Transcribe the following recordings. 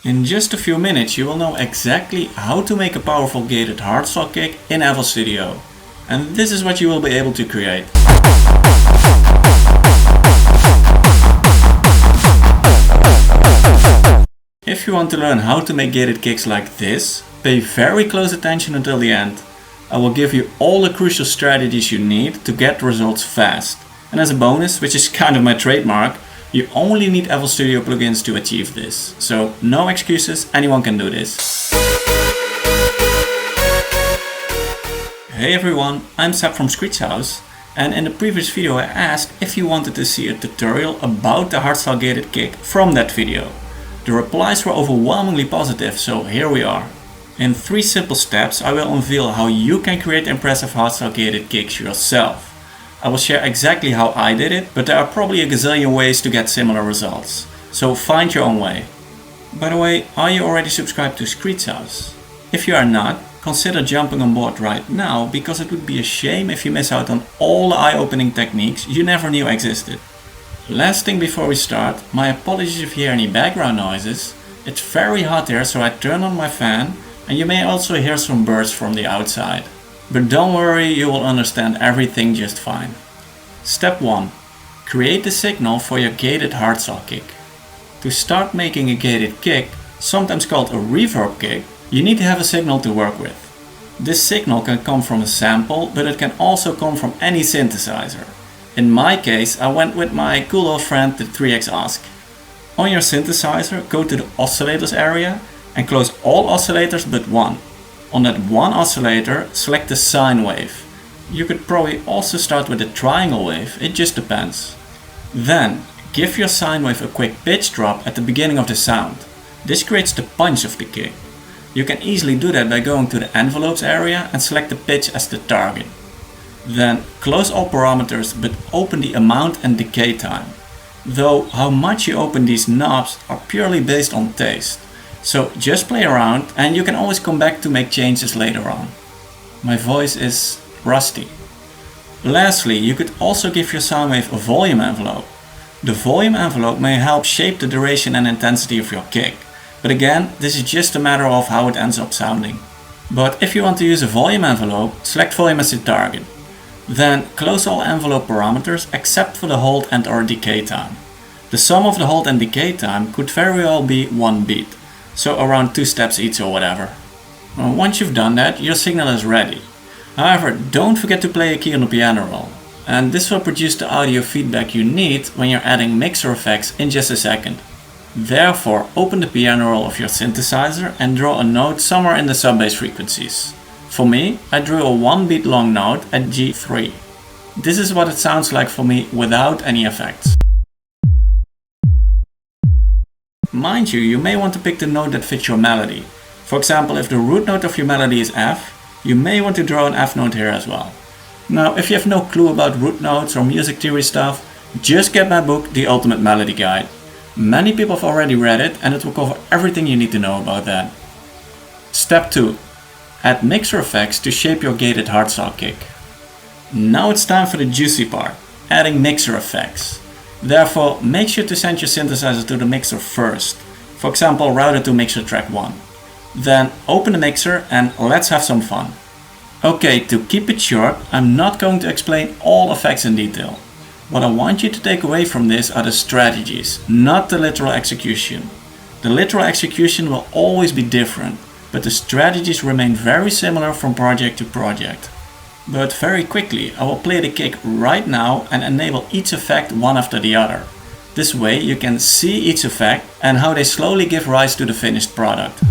In just a few minutes you will know exactly how to make a powerful gated hardstyle kick in FL Studio. And this is what you will be able to create. If you want to learn how to make gated kicks like this, pay very close attention until the end. I will give you all the crucial strategies you need to get results fast. And as a bonus, which is kind of my trademark, you only need FL Studio plugins to achieve this. So no excuses, anyone can do this. Hey everyone, I'm Seb from SCREECHHOUSE, and in the previous video I asked if you wanted to see a tutorial about the hardstyle gated kick from that video. The replies were overwhelmingly positive, so here we are. In 3 simple steps I will unveil how you can create impressive hardstyle gated kicks yourself. I will share exactly how I did it, but there are probably a gazillion ways to get similar results. So find your own way. By the way, are you already subscribed to SCREECHHOUSE? If you are not, consider jumping on board right now, because it would be a shame if you miss out on all the eye-opening techniques you never knew existed. Last thing before we start, my apologies if you hear any background noises. It's very hot here, so I turned on my fan, and you may also hear some birds from the outside. But don't worry, you will understand everything just fine. Step 1. Create the signal for your gated hardstyle kick. To start making a gated kick, sometimes called a reverb kick, you need to have a signal to work with. This signal can come from a sample, but it can also come from any synthesizer. In my case, I went with my cool old friend the 3X Ask. On your synthesizer, go to the oscillators area and close all oscillators but one. On that one oscillator, select the sine wave. You could probably also start with the triangle wave, it just depends. Then, give your sine wave a quick pitch drop at the beginning of the sound. This creates the punch of the kick. You can easily do that by going to the envelopes area and select the pitch as the target. Then, close all parameters but open the amount and decay time. Though how much you open these knobs are purely based on taste. So just play around and you can always come back to make changes later on. My voice is rusty. Lastly, you could also give your sound wave a volume envelope. The volume envelope may help shape the duration and intensity of your kick. But again, this is just a matter of how it ends up sounding. But if you want to use a volume envelope, select volume as the target. Then close all envelope parameters except for the hold and or decay time. The sum of the hold and decay time could very well be 1 beat. So around 2 steps each or whatever. Once you've done that, your signal is ready. However, don't forget to play a key on the piano roll. And this will produce the audio feedback you need when you're adding mixer effects in just a second. Therefore, open the piano roll of your synthesizer and draw a note somewhere in the sub-bass frequencies. For me, I drew a 1 beat long note at G3. This is what it sounds like for me without any effects. Mind you, you may want to pick the note that fits your melody. For example, if the root note of your melody is F, you may want to draw an F note here as well. Now, if you have no clue about root notes or music theory stuff, just get my book, The Ultimate Melody Guide. Many people have already read it and it will cover everything you need to know about that. Step 2. Add mixer effects to shape your gated hardstyle kick. Now it's time for the juicy part, adding mixer effects. Therefore, make sure to send your synthesizer to the mixer first. For example, route it to mixer track 1. Then open the mixer and let's have some fun. Okay, to keep it short, I'm not going to explain all effects in detail. What I want you to take away from this are the strategies, not the literal execution. The literal execution will always be different, but the strategies remain very similar from project to project. But very quickly, I will play the kick right now and enable each effect one after the other. This way you can see each effect and how they slowly give rise to the finished product.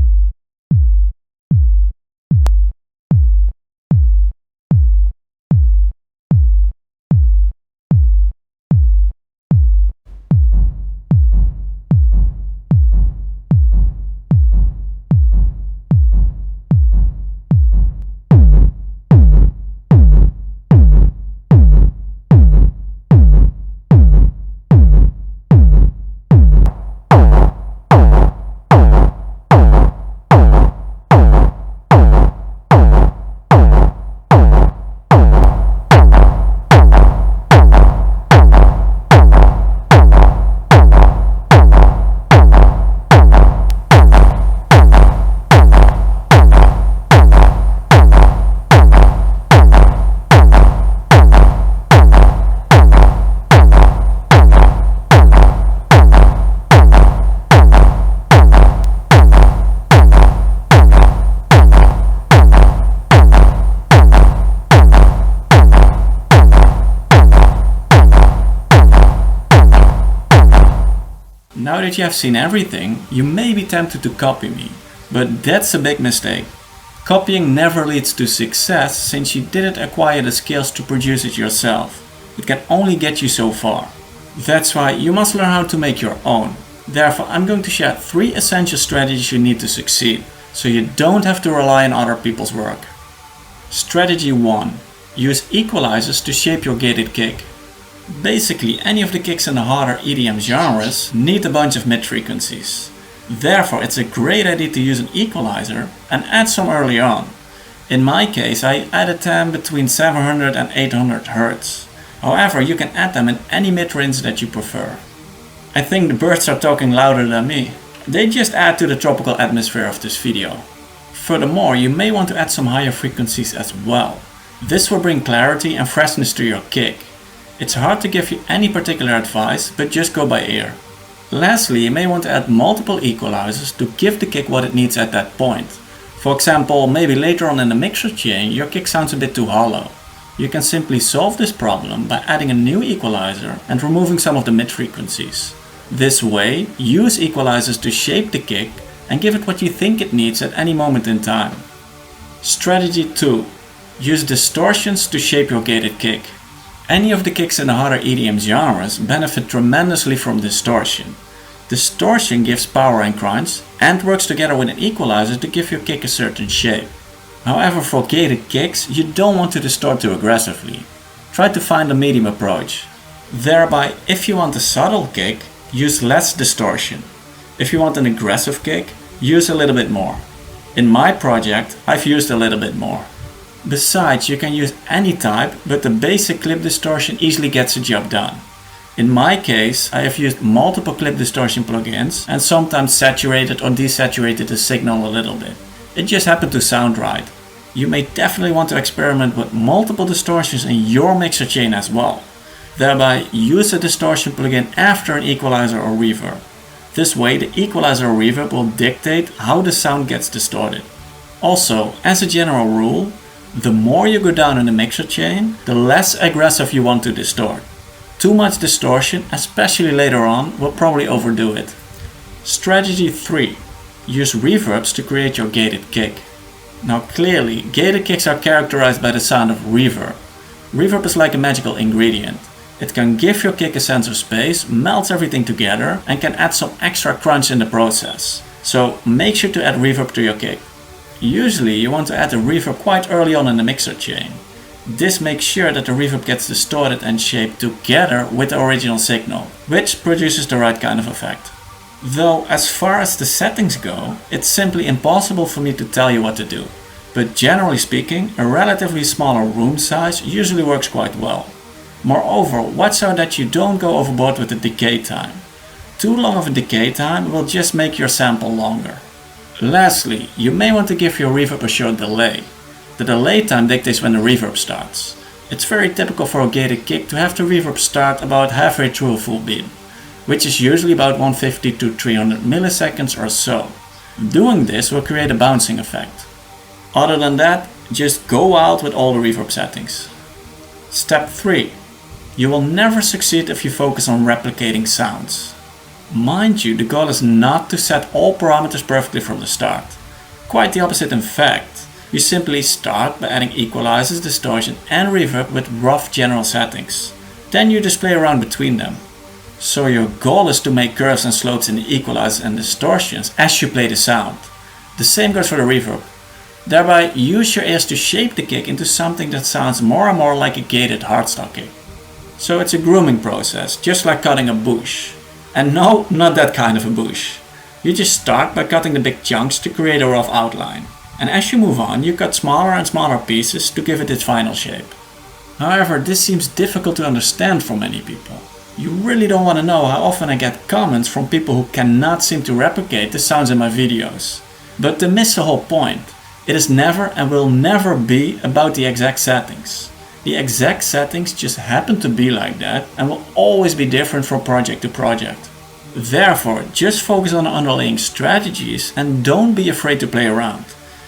Now that you have seen everything, you may be tempted to copy me, but that's a big mistake. Copying never leads to success since you didn't acquire the skills to produce it yourself. It can only get you so far. That's why you must learn how to make your own. Therefore, I'm going to share 3 essential strategies you need to succeed, so you don't have to rely on other people's work. Strategy 1. Use equalizers to shape your gated kick. Basically, any of the kicks in the harder EDM genres need a bunch of mid-frequencies. Therefore, it's a great idea to use an equalizer and add some early on. In my case, I added them between 700 and 800 Hz. However, you can add them in any mid-range that you prefer. I think the birds are talking louder than me. They just add to the tropical atmosphere of this video. Furthermore, you may want to add some higher frequencies as well. This will bring clarity and freshness to your kick. It's hard to give you any particular advice, but just go by ear. Lastly, you may want to add multiple equalizers to give the kick what it needs at that point. For example, maybe later on in the mixer chain your kick sounds a bit too hollow. You can simply solve this problem by adding a new equalizer and removing some of the mid-frequencies. This way, use equalizers to shape the kick and give it what you think it needs at any moment in time. Strategy 2. Use distortions to shape your gated kick. Any of the kicks in the harder EDM genres benefit tremendously from distortion. Distortion gives power and crunch and works together with an equalizer to give your kick a certain shape. However, for gated kicks, you don't want to distort too aggressively. Try to find a medium approach. Thereby, if you want a subtle kick, use less distortion. If you want an aggressive kick, use a little bit more. In my project, I've used a little bit more. Besides, you can use any type, but the basic clip distortion easily gets the job done. In my case, I have used multiple clip distortion plugins and sometimes saturated or desaturated the signal a little bit. It just happened to sound right. You may definitely want to experiment with multiple distortions in your mixer chain as well. Thereby, use a distortion plugin after an equalizer or reverb. This way, the equalizer or reverb will dictate how the sound gets distorted. Also, as a general rule, the more you go down in the mixer chain, the less aggressive you want to distort. Too much distortion, especially later on, will probably overdo it. Strategy 3. Use reverbs to create your gated kick. Now clearly, gated kicks are characterized by the sound of reverb. Reverb is like a magical ingredient. It can give your kick a sense of space, melts everything together, and can add some extra crunch in the process. So make sure to add reverb to your kick. Usually you want to add the reverb quite early on in the mixer chain. This makes sure that the reverb gets distorted and shaped together with the original signal, which produces the right kind of effect. Though as far as the settings go, it's simply impossible for me to tell you what to do. But generally speaking, a relatively smaller room size usually works quite well. Moreover, watch out that you don't go overboard with the decay time. Too long of a decay time will just make your sample longer. Lastly, you may want to give your reverb a short delay. The delay time dictates when the reverb starts. It's very typical for a gated kick to have the reverb start about halfway through a full beat, which is usually about 150 to 300 milliseconds or so. Doing this will create a bouncing effect. Other than that, just go wild with all the reverb settings. Step 3. You will never succeed if you focus on replicating sounds. Mind you, the goal is not to set all parameters perfectly from the start. Quite the opposite in fact. You simply start by adding equalizers, distortion and reverb with rough general settings. Then you just play around between them. So your goal is to make curves and slopes in the equalizers and distortions as you play the sound. The same goes for the reverb. Thereby use your ears to shape the kick into something that sounds more and more like a gated hardstyle kick. So it's a grooming process, just like cutting a bush. And no, not that kind of a bush. You just start by cutting the big chunks to create a rough outline. And as you move on, you cut smaller and smaller pieces to give it its final shape. However, this seems difficult to understand for many people. You really don't want to know how often I get comments from people who cannot seem to replicate the sounds in my videos. But to miss the whole point, it is never and will never be about the exact settings. The exact settings just happen to be like that and will always be different from project to project. Therefore, just focus on the underlying strategies and don't be afraid to play around.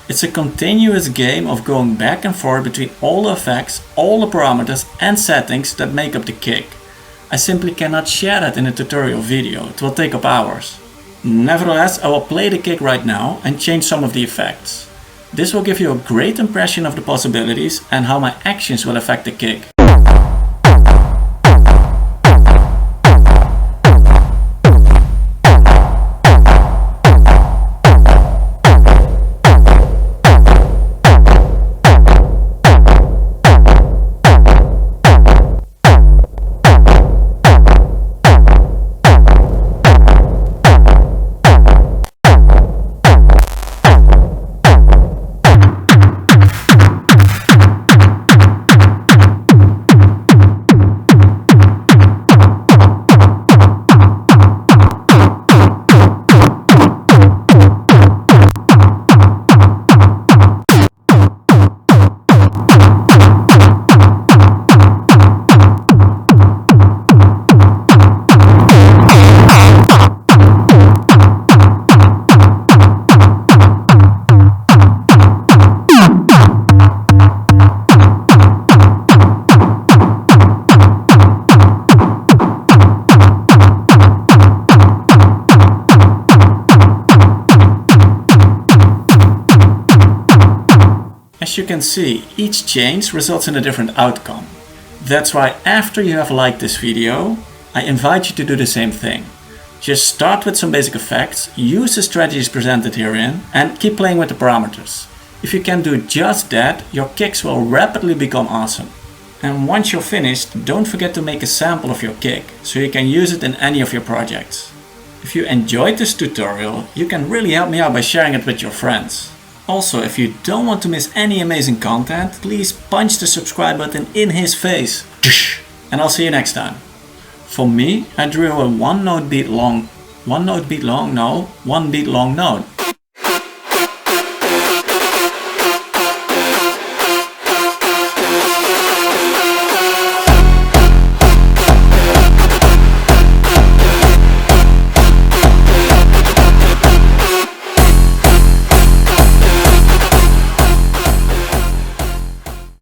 It's a continuous game of going back and forth between all the effects, all the parameters and settings that make up the kick. I simply cannot share that in a tutorial video, it will take up hours. Nevertheless, I will play the kick right now and change some of the effects. This will give you a great impression of the possibilities and how my actions will affect the kick. As you can see, each change results in a different outcome. That's why after you have liked this video, I invite you to do the same thing. Just start with some basic effects, use the strategies presented herein, and keep playing with the parameters. If you can do just that, your kicks will rapidly become awesome. And once you're finished, don't forget to make a sample of your kick, so you can use it in any of your projects. If you enjoyed this tutorial, you can really help me out by sharing it with your friends. Also, if you don't want to miss any amazing content, please punch the subscribe button in his face. And I'll see you next time. For me, I drew a one beat long note.